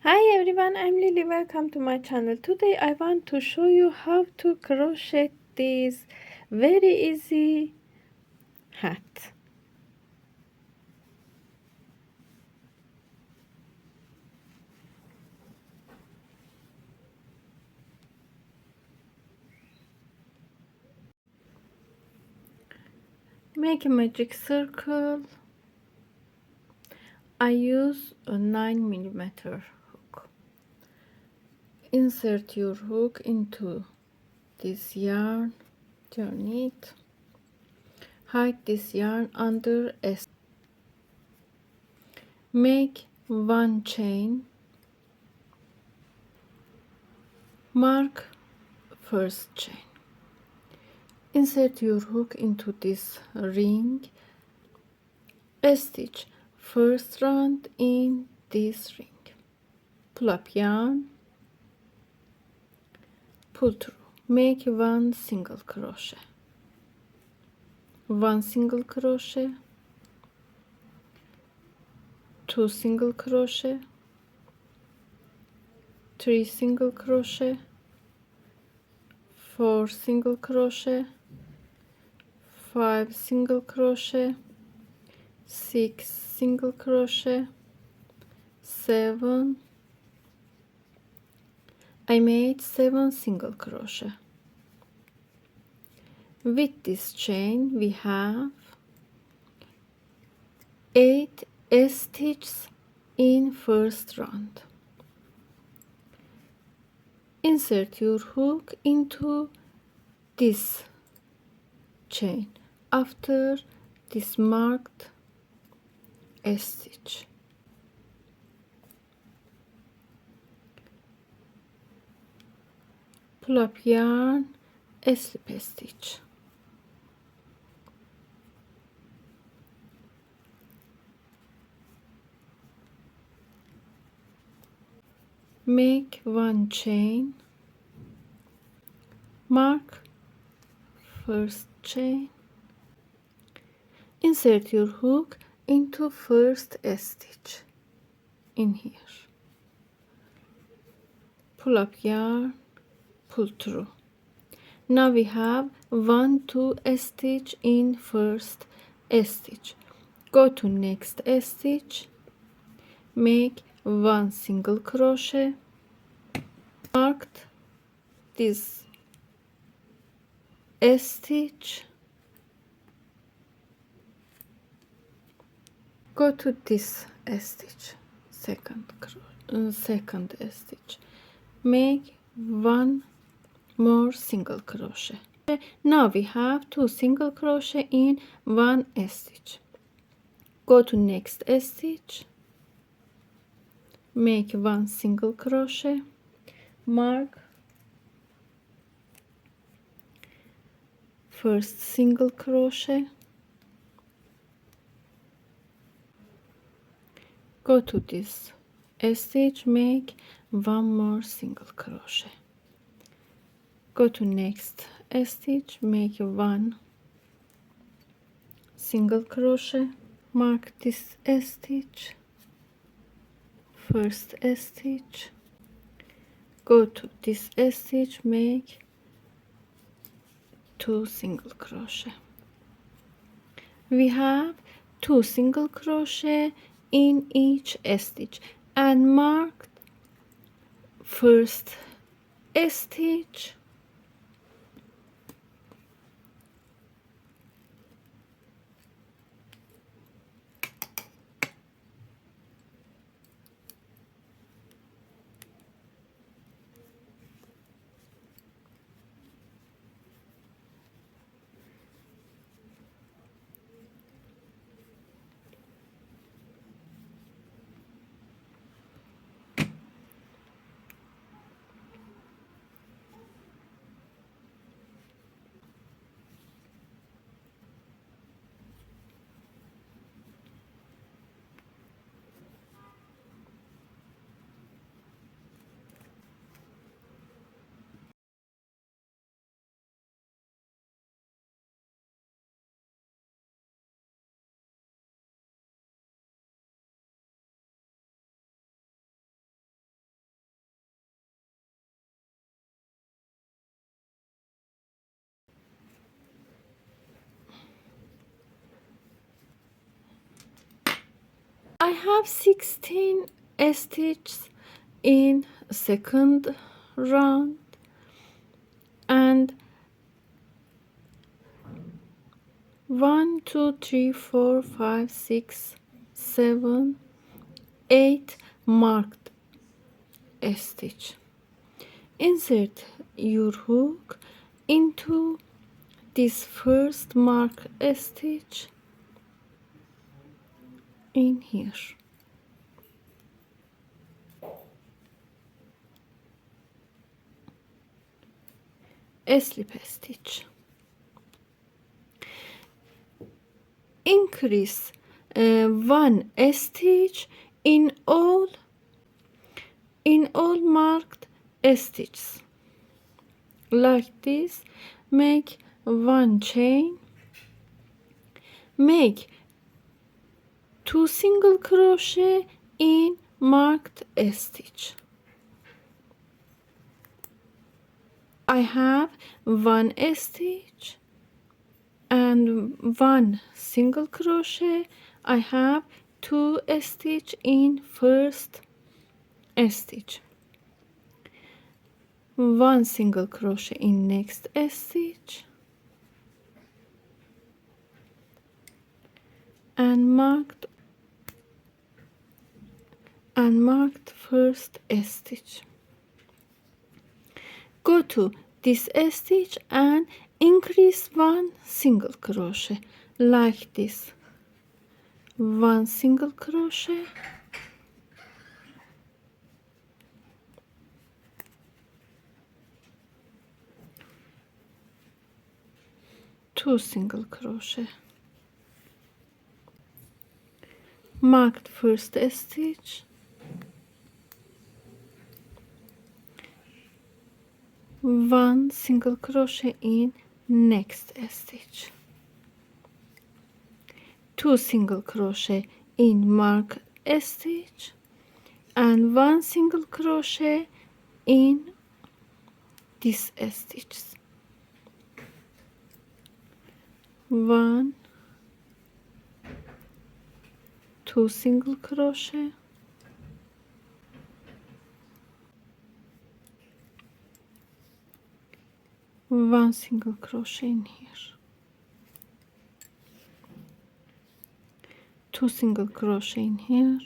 Hi everyone, I'm Lily. Welcome to my channel. Today I want to show you how to crochet this very easy hat. Make a magic circle. I use a 9mm hook. Insert your hook into this yarn, turn it, hide this yarn under a, make one chain, mark first chain. Insert your hook into this ring, stitch first round in this ring, pull up yarn, pull through, make one single crochet, one single crochet, two single crochet, three single crochet, four single crochet, five single crochet, six single crochet, seven. I made 7 single crochet. With this chain we have 8 stitches in first round. Insert your hook into this chain after this marked stitch. Pull up yarn, slip stitch. Make one chain, mark first chain, insert your hook into first stitch in here, pull up yarn, pull through. Now we have 2 stitch in first stitch. Go to next stitch, make 1 single crochet, marked this stitch, go to this stitch, second stitch, make 1 more single crochet. Now we have 2 single crochet in 1 stitch. Go to next stitch, make 1 single crochet, mark first single crochet, go to this stitch, make 1 more single crochet, go to next stitch, make 1 single crochet, mark this stitch, first stitch, go to this stitch, make 2 single crochet. We have 2 single crochet in each stitch and mark first stitch, I have 16 stitches in second round, and 1 2 3 4 5 6 7 8 marked stitch. Insert your hook into this first mark stitch in here. A slip stitch. Increase one stitch in all marked stitches like this. Make one chain, make 2 single crochet in marked stitch. I have 1 stitch and 1 single crochet. I have 2 stitch in first stitch, 1 single crochet in next stitch, and marked first stitch. Go to this stitch and increase 1 single crochet like this. 1 single crochet, 2 single crochet, marked first stitch, 1 single crochet in next stitch, 2 single crochet in marked stitch, and 1 single crochet in this stitch. 1 2 single crochet, 1 single crochet in here, 2 single crochet in here,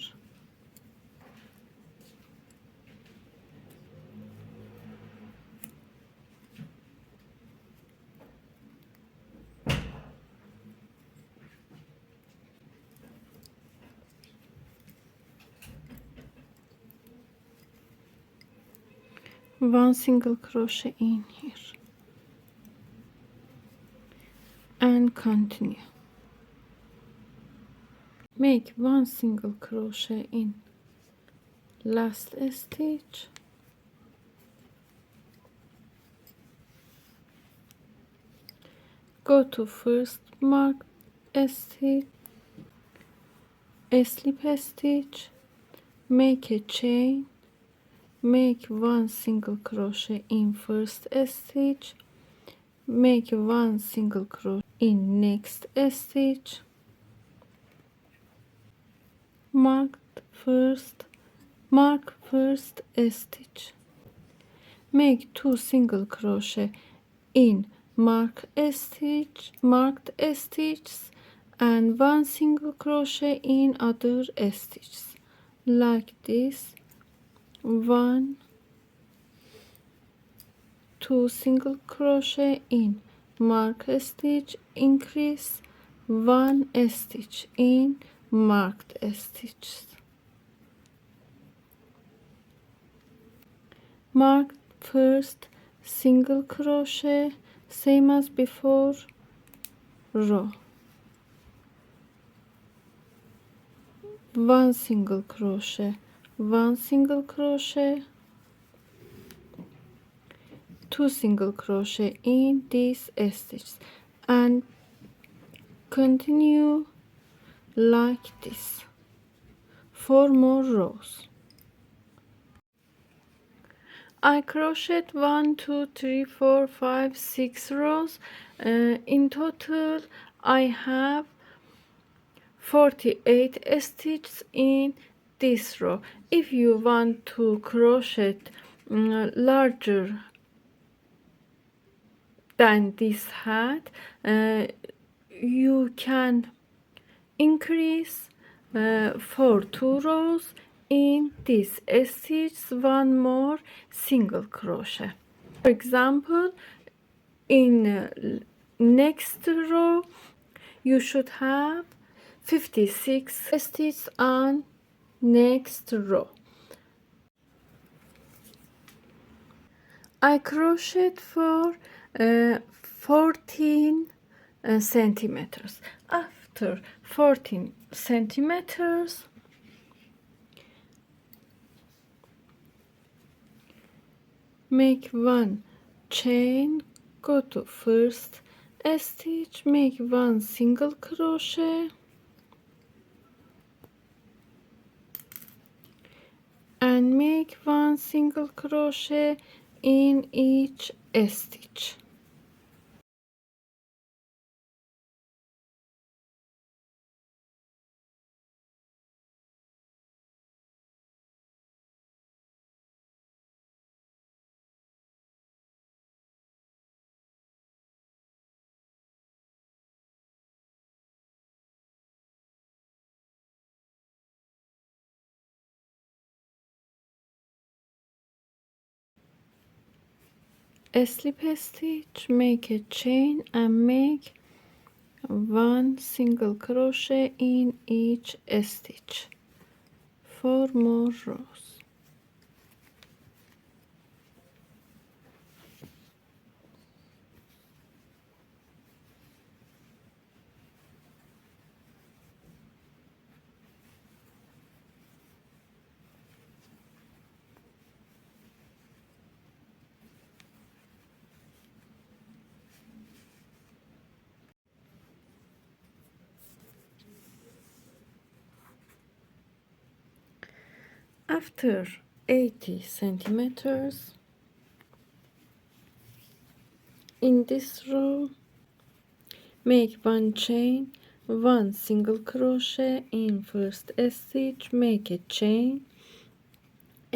1 single crochet in here, and continue. Make 1 single crochet in last stitch, go to first marked stitch, a slip stitch, make a chain, make 1 single crochet in first stitch, make 1 single crochet in next stitch, mark first stitch, make 2 single crochet in marked stitches, and 1 single crochet in other stitches like this. 1 2 single crochet in marked stitch, increase 1 stitch in marked stitches, mark first single crochet same as before row, 1 single crochet, 1 single crochet, 2 single crochet in these stitches, and continue like this 4 more rows. I crocheted 1 2 3 4 5 6 rows. In total I have 48 stitches in this row. If you want to crochet larger than this hat, you can increase for 2 rows in this stitch one more single crochet. For example, in next row you should have 56 stitches on next row. I crocheted for 14 centimeters. After 14 centimeters, make one chain, go to first stitch, make one single crochet and make one single crochet in each stitch. Slip stitch, make a chain and make one single crochet in each stitch. 4 more rows. After 80 centimeters, in this row, make one chain, one single crochet in first stitch, make a chain,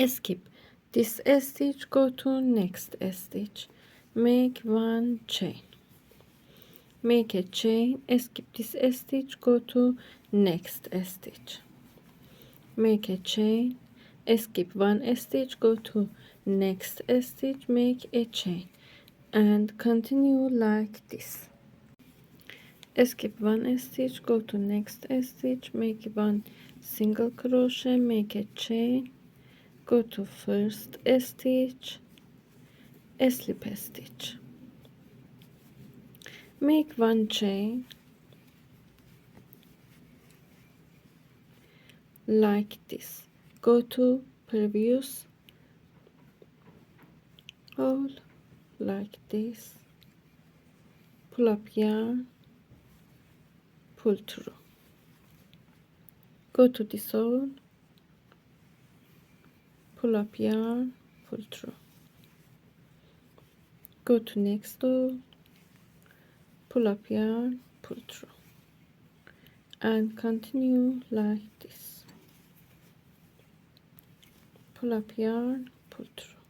skip this stitch, go to next stitch, make one chain, make a chain, skip this stitch, go to next stitch, make a chain, skip one stitch, go to next stitch, make a chain and continue like this. Skip one stitch, go to next stitch, make one single crochet, make a chain, go to first stitch, slip a stitch, make one chain like this, go to previous hole like this, pull up yarn, pull through, go to this hole, pull up yarn, pull through, go to next hole, pull up yarn, pull through and continue like this, pull up yarn, pull through.